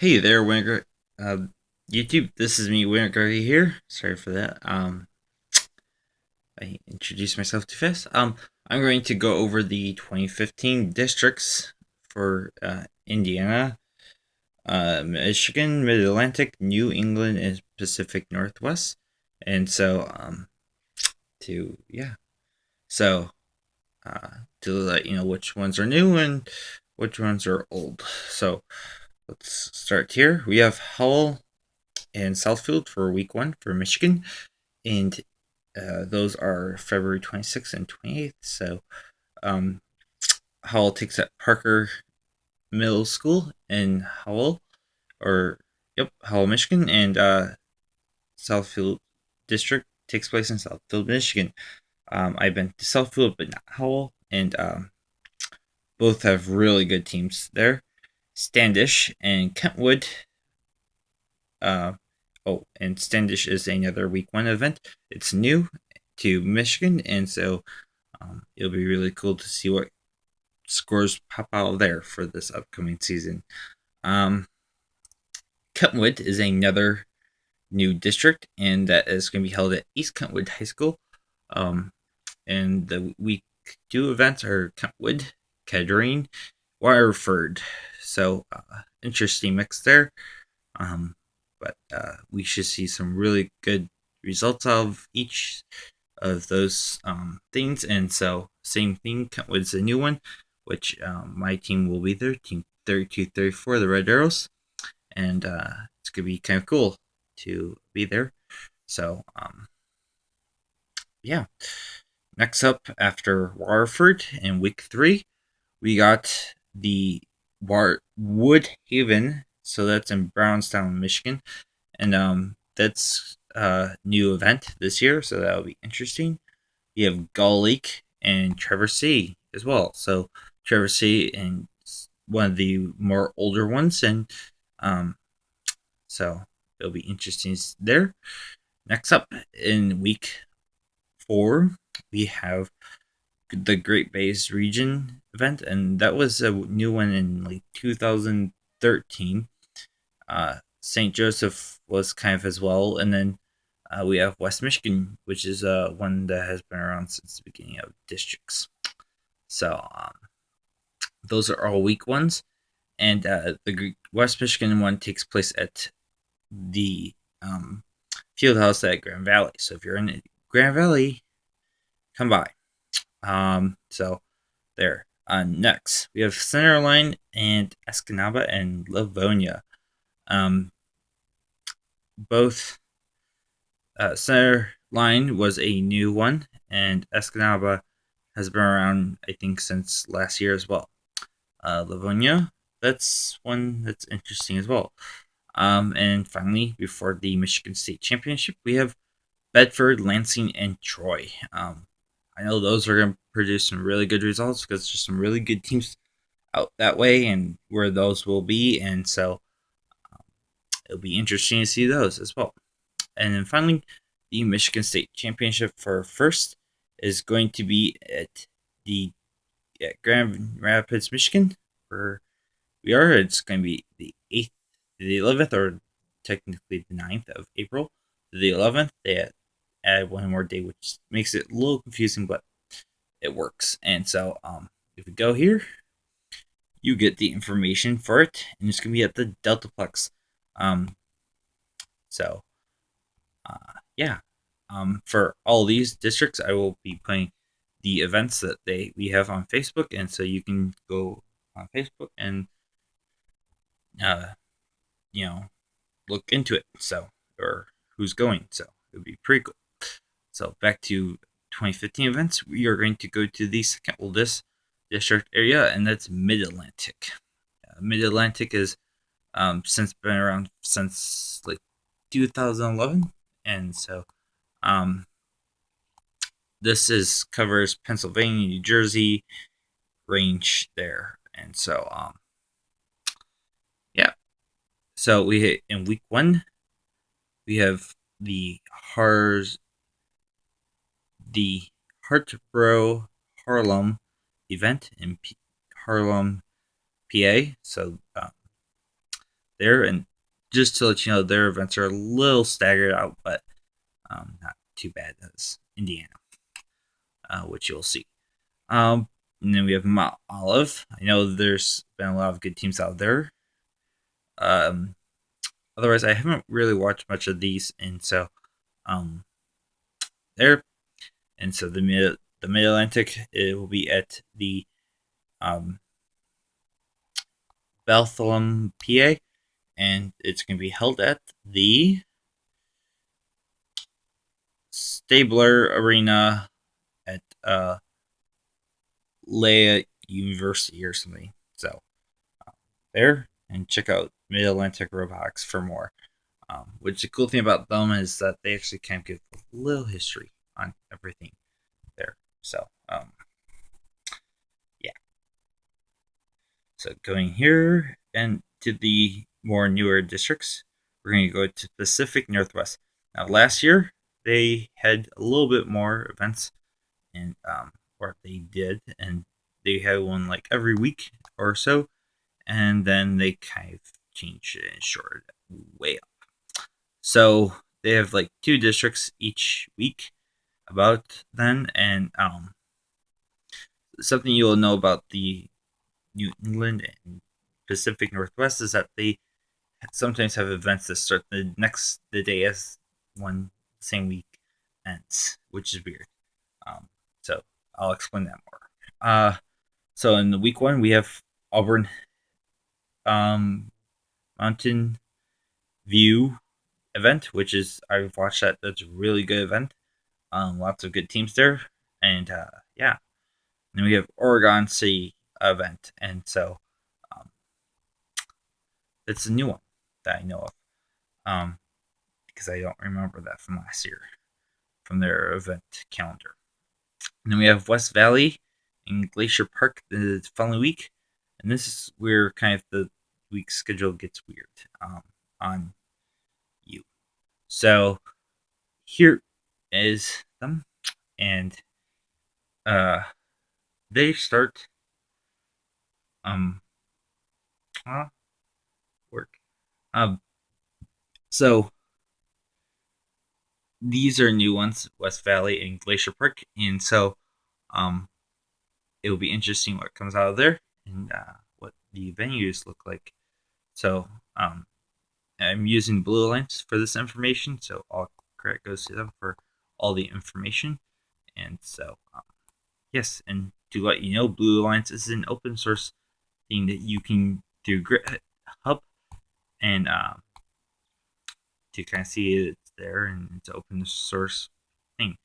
Hey there, Winter. YouTube. This is me, Winter here. Sorry for that. I introduced myself too fast. I'm going to go over the 2015 districts for Indiana, Michigan, Mid Atlantic, New England, and Pacific Northwest. And so, to yeah, so to let you know which ones are new and which ones are old. So let's start here. We have Howell and Southfield for week 1 for Michigan, and those are February 26th and 28th. So Howell takes at Parker Middle School in Howell, or yep, Howell, Michigan, and Southfield District takes place in Southfield, Michigan. I've been to Southfield, but not Howell, and both have really good teams there. Standish and Kentwood. Uh, and Standish is another week 1 event. It's new to Michigan, and so it'll be really cool to see what scores pop out there for this upcoming season. Um, Kentwood is another new district, and that is going to be held at East Kentwood High School. And the week 2 events are Kentwood, Kettering, Waterford. So interesting mix there. But we should see some really good results of each of those things. And so, same thing, Kentwood's a new one, which my team will be there, Team 32-34, the Red Arrows. And it's going to be kind of cool to be there. So, yeah. Next up, after Waterford in week 3, we got the Woodhaven. So that's in Brownstown, Michigan. And that's a new event this year, so that'll be interesting. You have Gull Lake and Traverse City as well. So Traverse City and one of the more older ones, and so it'll be interesting there. Next up in week 4, we have the Great Bays region event, and that was a new one in like 2013. St. Joseph was kind of as well, and then we have West Michigan, which is one that has been around since the beginning of districts. So those are all week ones, and the West Michigan one takes place at the field house at Grand Valley. So if you're in Grand Valley, come by. So there. Next, we have Centerline and Escanaba and Livonia. Both Centerline was a new one, and Escanaba has been around, I think, since last year as well. Livonia, that's one that's interesting as well. And finally, before the Michigan State Championship, we have Bedford, Lansing, and Troy. I know those are going to produce some really good results because there's some really good teams out that way and where those will be. And so it'll be interesting to see those as well. And then finally, the Michigan State Championship for first is going to be at Grand Rapids, Michigan, where we are. It's going to be the 8th to the 11th, or technically the 9th of April to the 11th. They add one more day, which makes it a little confusing, but it works. And so if we go here, you get the information for it, and it's going to be at the Deltaplex. So, yeah. For all these districts, I will be putting the events that we have on Facebook, and so you can go on Facebook and you know look into it. So, or who's going. So it would be pretty cool. So back to 2015 events, we are going to go to the second oldest district area, and that's Mid Atlantic. Mid Atlantic is since been around since like 2011, and so this is covers Pennsylvania, New Jersey range there, and so yeah. So we hit in week 1, we have the Hartboro Harlem event in Harlem, PA. So there. And just to let you know, their events are a little staggered out, but not too bad as Indiana, which you'll see. And then we have Mount Olive. I know there's been a lot of good teams out there. Otherwise, I haven't really watched much of these, and so there. And so the Mid Atlantic, it will be at the Bethlehem, PA, and it's going to be held at the Stabler Arena at Leia University or something. So there, and check out Mid Atlantic Robotics for more. Which the cool thing about them is that they actually kind of give a little history on everything there. So yeah. So going here and to the more newer districts, we're going to go to Pacific Northwest. Now, last year they had a little bit more events, and or they did, and they had one like every week or so, and then they kind of changed it and shorted it way up. So they have like 2 districts each week about then, and something you'll know about the New England and Pacific Northwest is that they sometimes have events that start the day as one same week ends, which is weird. So I'll explain that more. So in the week 1 we have Auburn Mountain View event, which is I've watched that. That's a really good event. Lots of good teams there, and yeah. And then we have Oregon City event, and so it's a new one that I know of, because I don't remember that from last year from their event calendar. And then we have West Valley and Glacier Park the following week, and this is where kind of the week schedule gets weird on you. So here is them, and they start work. So these are new ones, West Valley and Glacier Park, and so it will be interesting what comes out of there and what the venues look like. So I'm using Blue Alliance for this information, so all credit goes to them for all the information. And so yes, and to let you know, Blue Alliance is an open source thing that you can do GitHub and to kind of see it's there, and it's an open source thing.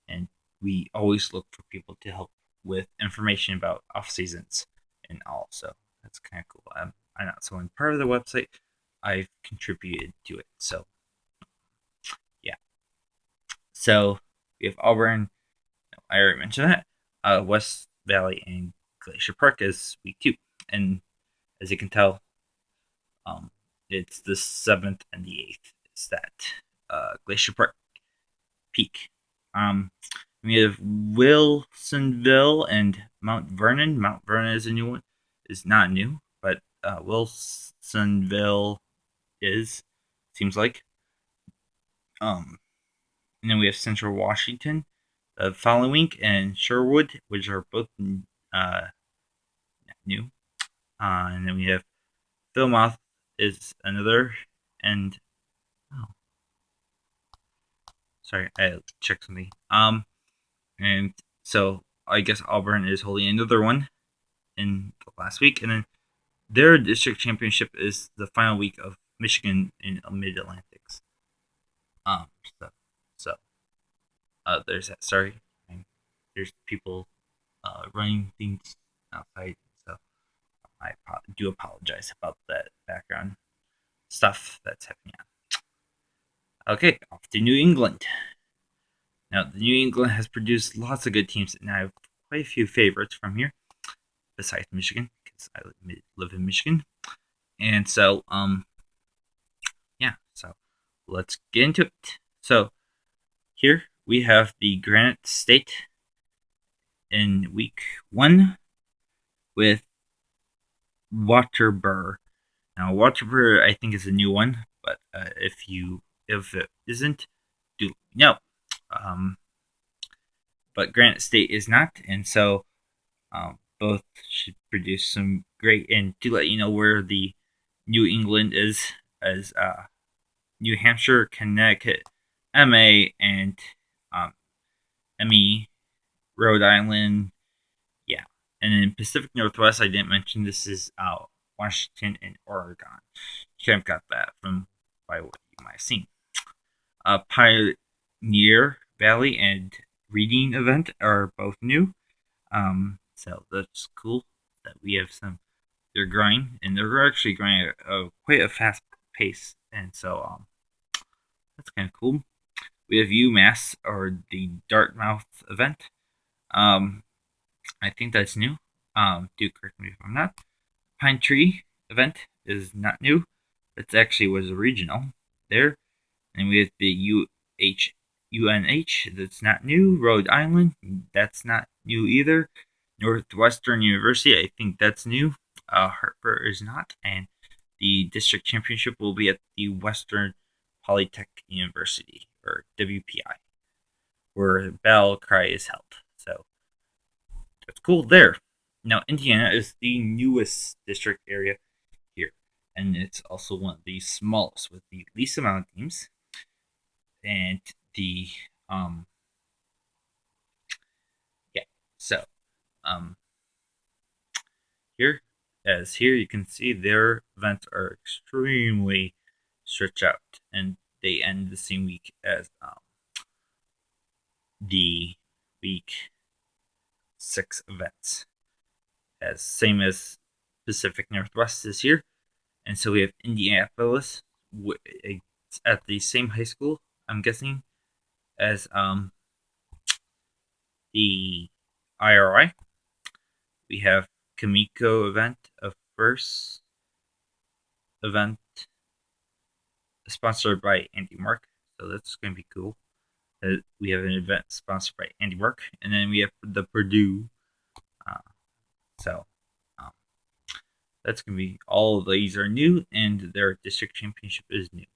And we always look for people to help with information about off seasons and all. So that's kind of cool. I'm not someone part of the website. I've contributed to it. So yeah. So we have Auburn. I already mentioned that. West Valley and Glacier Park is week 2, and as you can tell, it's the 7th and the 8th. Is that Glacier Park peak. We have Wilsonville and Mount Vernon. Mount Vernon is a new one. Is not new, but Wilsonville seems like. And then we have Central Washington the following week, and Sherwood, which are both new. And then we have Philmouth is another, and sorry, I checked something. And so I guess Auburn is holding another one in the last week, and then their district championship is the final week of Michigan in Mid Atlantics. So there's that. Sorry, there's people running things outside, so I do apologize about that background stuff that's happening. Okay, off to New England. Now, the New England has produced lots of good teams, and I have quite a few favorites from here, besides Michigan, because I live in Michigan. And so, yeah, so let's get into it. So, here we have the Granite State in week 1 with Waterbury. Now, Waterbury, I think, is a new one, but if it isn't, do let me know. Um, but Granite State is not, and so both should produce some great. And to let you know where the New England is, as New Hampshire, Connecticut, MA, and um, ME, Rhode Island, yeah. And in Pacific Northwest, I didn't mention this is Washington and Oregon. You kind of got that from by what you might have seen. Pioneer Valley and Reading Event are both new. So that's cool that we have some. They're growing, and they're actually growing at quite a fast pace, and so that's kind of cool. We have UMass, or the Dartmouth event. Um, I think that's new. Do correct me if I'm not. Pine Tree event is not new. It actually was a regional there. And we have the UNH, that's not new. Rhode Island, that's not new either. Northwestern University, I think that's new. Hartford is not. And the district championship will be at the Western Polytech University, or WPI, where Battle Cry is held. So that's cool there. Now, Indiana is the newest district area here, and it's also one of the smallest with the least amount of teams. And the yeah, so um here you can see their events are extremely stretched out, and they end the same week as the week 6 events, as same as Pacific Northwest this year. And so we have Indianapolis at the same high school, I'm guessing, as the IRI. We have Kamiko event, a first event sponsored by Andy Mark. So that's going to be cool. We have an event sponsored by Andy Mark, and then we have the Purdue. So that's going to be, all of these are new, and their district championship is new.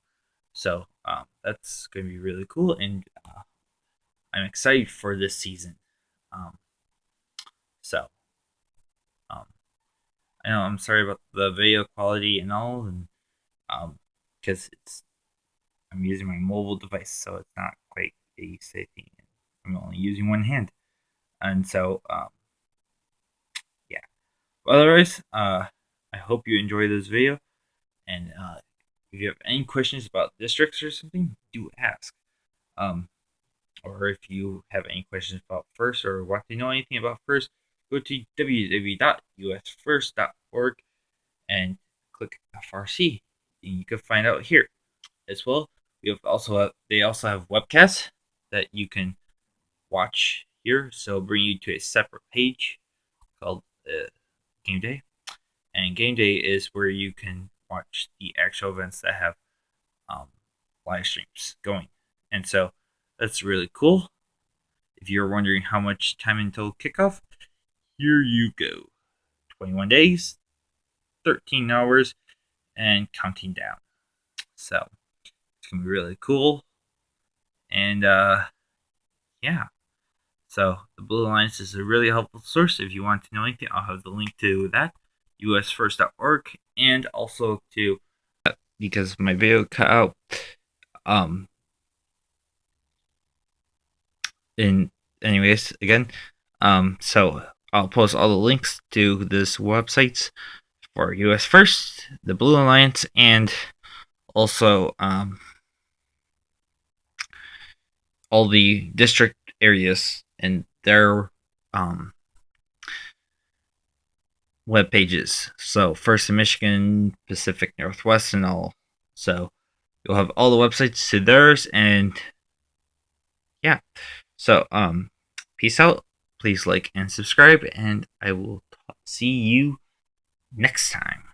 So that's going to be really cool, and I'm excited for this season. So I know I'm sorry about the video quality and all, and because I'm using my mobile device, so it's not quite a safe thing. I'm only using one hand, and so yeah. But otherwise, I hope you enjoy this video, and if you have any questions about districts or something, do ask. Or if you have any questions about FIRST or want to know anything about FIRST, go to www.usfirst.org and click FRC, and you can find out here as well. They also have webcasts that you can watch here, so bring you to a separate page called Game Day, and Game Day is where you can watch the actual events that have live streams going, and so that's really cool. If you're wondering how much time until kickoff, here you go. 21 days, 13 hours, and counting down. So it's gonna be really cool. And yeah. So the Blue Alliance is a really helpful source. If you want to know anything, I'll have the link to that, usfirst.org, and also to, because my video cut out. In anyways, again, so I'll post all the links to this websites for US First, the Blue Alliance, and also all the district areas and their web pages. So First in Michigan, Pacific Northwest, and all. So you'll have all the websites to theirs, and yeah. So peace out. Please like and subscribe, and I will see you next time.